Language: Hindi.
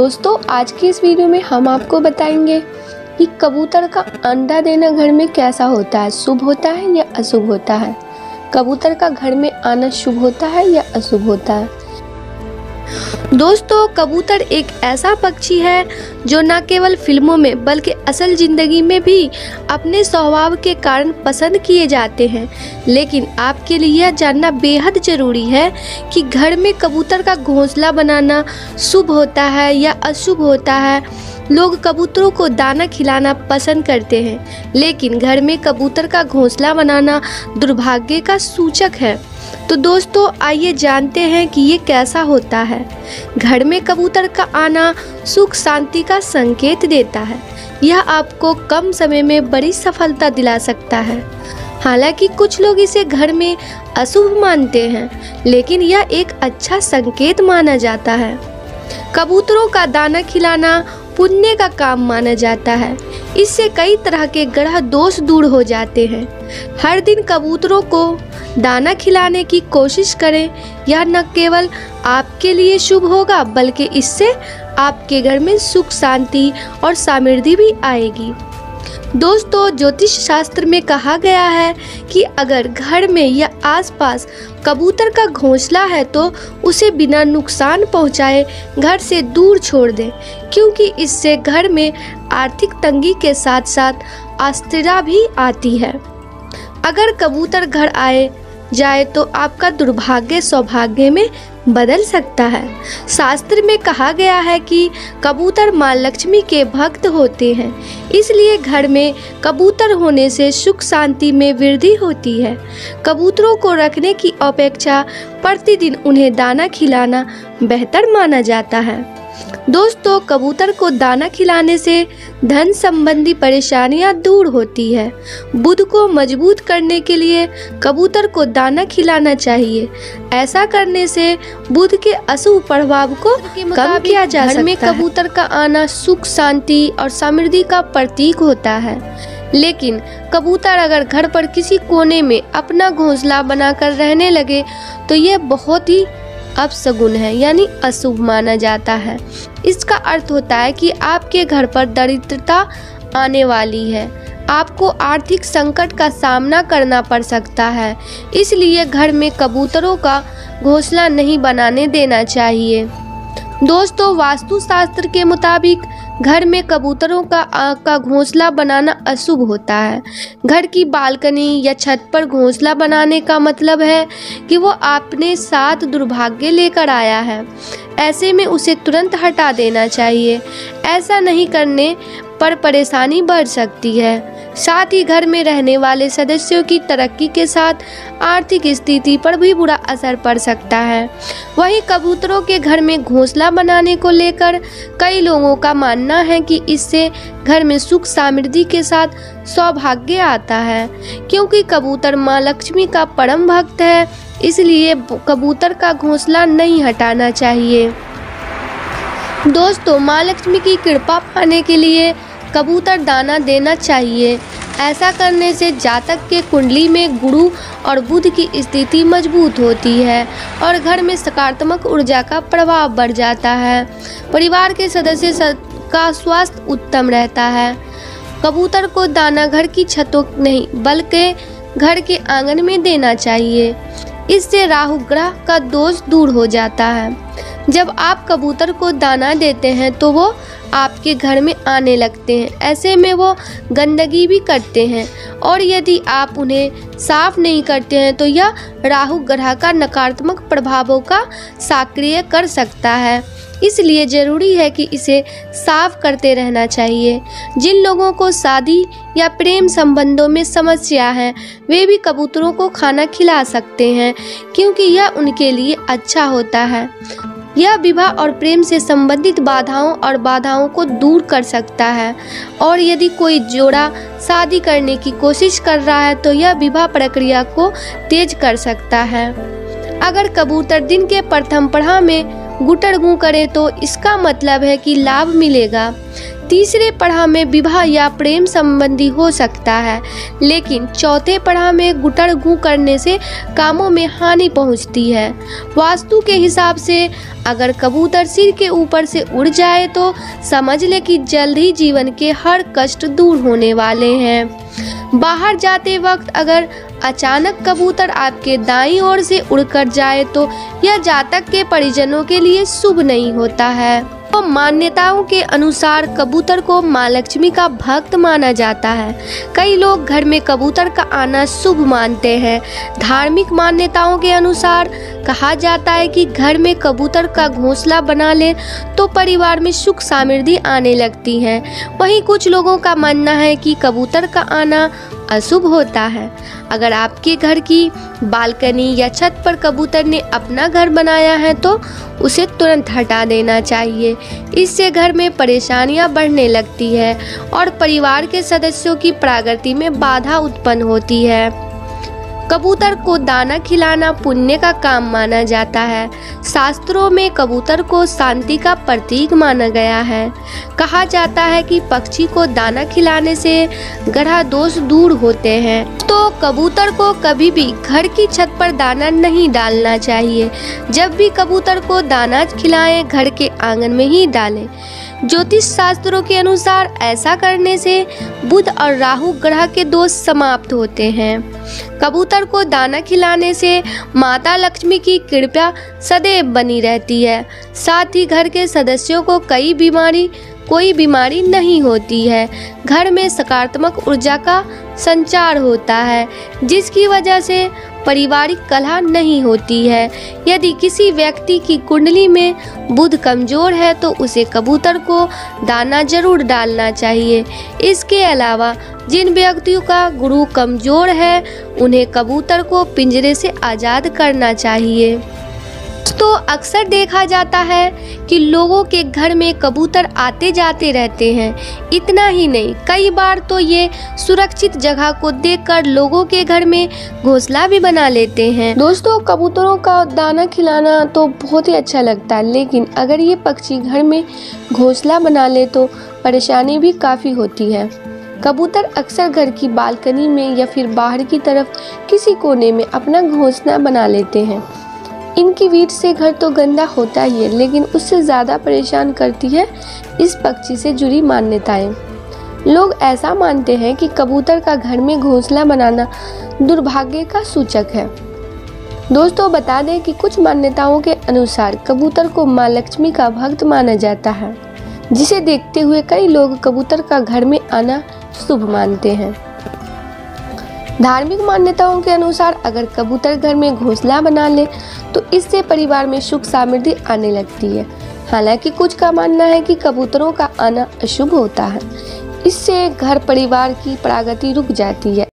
दोस्तों, आज की इस वीडियो में हम आपको बताएंगे कि कबूतर का अंडा देना घर में कैसा होता है, शुभ होता है या अशुभ होता है। कबूतर का घर में आना शुभ होता है या अशुभ होता है। दोस्तों, कबूतर एक ऐसा पक्षी है जो न केवल फिल्मों में बल्कि असल जिंदगी में भी अपने स्वभाव के कारण पसंद किए जाते हैं। लेकिन आपके लिए यह जानना बेहद जरूरी है कि घर में कबूतर का घोंसला बनाना शुभ होता है या अशुभ होता है। लोग कबूतरों को दाना खिलाना पसंद करते हैं, लेकिन घर में कबूतर का घोंसला बनाना दुर्भाग्य का सूचक है। तो दोस्तों, आइए जानते हैं कि ये कैसा होता है। घर में कबूतर का आना सुख शांति का संकेत देता है। यह आपको कम समय में बड़ी सफलता दिला सकता है। हालांकि कुछ लोग इसे घर में अशुभ मानते हैं, लेकिन यह एक अच्छा संकेत माना जाता है। कबूतरों का दाना खिलाना पुण्य का काम माना जाता है। इससे कई तरह के ग्रह दोष दूर हो जाते हैं। हर दिन कबूतरों को दाना खिलाने की कोशिश करें। यह न केवल आपके लिए शुभ होगा, बल्कि इससे आपके घर में सुख शांति और समृद्धि भी आएगी। दोस्तों, ज्योतिष शास्त्र में कहा गया है कि अगर घर में या आसपास कबूतर का घोंसला है तो उसे बिना नुकसान पहुंचाए घर से दूर छोड़ दें, क्योंकि इससे घर में आर्थिक तंगी के साथ साथ अस्थिरता भी आती है। अगर कबूतर घर आए जाए तो आपका दुर्भाग्य सौभाग्य में बदल सकता है। शास्त्र में कहा गया है कि कबूतर माँ लक्ष्मी के भक्त होते हैं, इसलिए घर में कबूतर होने से सुख शांति में वृद्धि होती है। कबूतरों को रखने की अपेक्षा प्रतिदिन उन्हें दाना खिलाना बेहतर माना जाता है। दोस्तों, कबूतर को दाना खिलाने से धन संबंधी परेशानियां दूर होती है। बुध को मजबूत करने के लिए कबूतर को दाना खिलाना चाहिए। ऐसा करने से बुध के अशुभ प्रभाव को कम किया जा सकता है। घर में कबूतर का आना सुख शांति और समृद्धि का प्रतीक होता है, लेकिन कबूतर अगर घर पर किसी कोने में अपना घोंसला बनाकर रहने लगे तो यह बहुत ही अपशगुन है, यानी अशुभ माना जाता है। इसका अर्थ होता है कि आपके घर पर दरिद्रता आने वाली है, आपको आर्थिक संकट का सामना करना पड़ सकता है। इसलिए घर में कबूतरों का घोंसला नहीं बनाने देना चाहिए। दोस्तों, वास्तुशास्त्र के मुताबिक घर में कबूतरों का घोंसला बनाना अशुभ होता है। घर की बालकनी या छत पर घोंसला बनाने का मतलब है कि वो अपने साथ दुर्भाग्य लेकर आया है। ऐसे में उसे तुरंत हटा देना चाहिए। ऐसा नहीं करने पर परेशानी बढ़ सकती है। साथ ही घर में रहने वाले सदस्यों की तरक्की के साथ आर्थिक स्थिति पर भी बुरा असर पड़ सकता है। वहीं कबूतरों के घर में घोंसला बनाने को लेकर कई लोगों का मानना है कि इससे घर में सुख समृद्धि के साथ सौभाग्य आता है। क्योंकि कबूतर माँ लक्ष्मी का परम भक्त है, इसलिए कबूतर का घोंसला नहीं हटाना चाहिए। दोस्तों, माँ लक्ष्मी की कृपा पाने के लिए कबूतर दाना देना चाहिए। ऐसा करने से जातक के कुंडली में गुरु और बुध की स्थिति मजबूत होती है और घर में सकारात्मक ऊर्जा का प्रभाव बढ़ जाता है। परिवार के सदस्य का स्वास्थ्य उत्तम रहता है। कबूतर को दाना घर की छतों नहीं बल्कि घर के आंगन में देना चाहिए। इससे राहु ग्रह का दोष दूर हो जाता है। जब आप कबूतर को दाना देते हैं तो वो आपके घर में आने लगते हैं। ऐसे में वो गंदगी भी करते हैं और यदि आप उन्हें साफ नहीं करते हैं तो यह राहु ग्रह का नकारात्मक प्रभावों का सक्रिय कर सकता है। इसलिए जरूरी है कि इसे साफ करते रहना चाहिए। जिन लोगों को शादी या प्रेम संबंधों में समस्या है वे भी कबूतरों को खाना खिला सकते हैं, क्योंकि यह उनके लिए अच्छा होता है। यह विवाह और प्रेम से संबंधित बाधाओं को दूर कर सकता है। और यदि कोई जोड़ा शादी करने की कोशिश कर रहा है तो यह विवाह प्रक्रिया को तेज कर सकता है। अगर कबूतर दिन के प्रथम पड़ाव में गुटर गूं करे तो इसका मतलब है कि लाभ मिलेगा। तीसरे पड़ाव में विवाह या प्रेम संबंधी हो सकता है, लेकिन चौथे पड़ाव में गुटरगू करने से कामों में हानि पहुंचती है। वास्तु के हिसाब से अगर कबूतर सिर के ऊपर से उड़ जाए तो समझ ले कि जल्द ही जीवन के हर कष्ट दूर होने वाले हैं। बाहर जाते वक्त अगर अचानक कबूतर आपके दाईं ओर से उड़कर जाए तो यह जातक के परिजनों के लिए शुभ नहीं होता है। तो मान्यताओं के अनुसार कबूतर को माँ लक्ष्मी का भक्त माना जाता है। कई लोग घर में कबूतर का आना शुभ मानते हैं। धार्मिक मान्यताओं के अनुसार कहा जाता है कि घर में कबूतर का घोंसला बना ले तो परिवार में सुख समृद्धि आने लगती है। वहीं कुछ लोगों का मानना है कि कबूतर का आना अशुभ होता है। अगर आपके घर की बालकनी या छत पर कबूतर ने अपना घर बनाया है तो उसे तुरंत हटा देना चाहिए। इससे घर में परेशानियां बढ़ने लगती है और परिवार के सदस्यों की प्रगति में बाधा उत्पन्न होती है। कबूतर को दाना खिलाना पुण्य का काम माना जाता है। शास्त्रों में कबूतर को शांति का प्रतीक माना गया है। कहा जाता है कि पक्षी को दाना खिलाने से ग्रह दोष दूर होते हैं। तो कबूतर को कभी भी घर की छत पर दाना नहीं डालना चाहिए। जब भी कबूतर को दाना खिलाएं घर के आंगन में ही डालें। ज्योतिष शास्त्रों के अनुसार ऐसा करने से बुध और राहु ग्रह के दोष समाप्त होते हैं। कबूतर को दाना खिलाने से माता लक्ष्मी की कृपा सदैव बनी रहती है। साथ ही घर के सदस्यों को कोई बीमारी नहीं होती है। घर में सकारात्मक ऊर्जा का संचार होता है, जिसकी वजह से पारिवारिक कलह नहीं होती है। यदि किसी व्यक्ति की कुंडली में बुध कमजोर है तो उसे कबूतर को दाना जरूर डालना चाहिए। इसके अलावा जिन व्यक्तियों का गुरु कमजोर है उन्हें कबूतर को पिंजरे से आज़ाद करना चाहिए। तो अक्सर देखा जाता है कि लोगों के घर में कबूतर आते जाते रहते हैं। इतना ही नहीं, कई बार तो ये सुरक्षित जगह को देखकर लोगों के घर में घोंसला भी बना लेते हैं। दोस्तों, कबूतरों का दाना खिलाना तो बहुत ही अच्छा लगता है, लेकिन अगर ये पक्षी घर में घोंसला बना ले तो परेशानी भी काफ़ी होती है। कबूतर अक्सर घर की बालकनी में या फिर बाहर की तरफ किसी कोने में अपना घोंसला बना लेते हैं। इनकी वीट से घर तो गंदा होता ही है, लेकिन उससे ज़्यादा परेशान करती है इस पक्षी से जुड़ी मान्यताएं। लोग ऐसा मानते हैं कि कबूतर का घर में घोंसला बनाना दुर्भाग्य का सूचक है। दोस्तों, बता दें कि कुछ मान्यताओं के अनुसार कबूतर को माँ लक्ष्मी का भक्त माना जाता है, जिसे देखते हुए कई लोग कबूतर का घर में आना शुभ मानते हैं। धार्मिक मान्यताओं के अनुसार अगर कबूतर घर में घोंसला बना ले तो इससे परिवार में सुख समृद्धि आने लगती है। हालांकि कुछ का मानना है कि कबूतरों का आना अशुभ होता है। इससे घर परिवार की प्रगति रुक जाती है।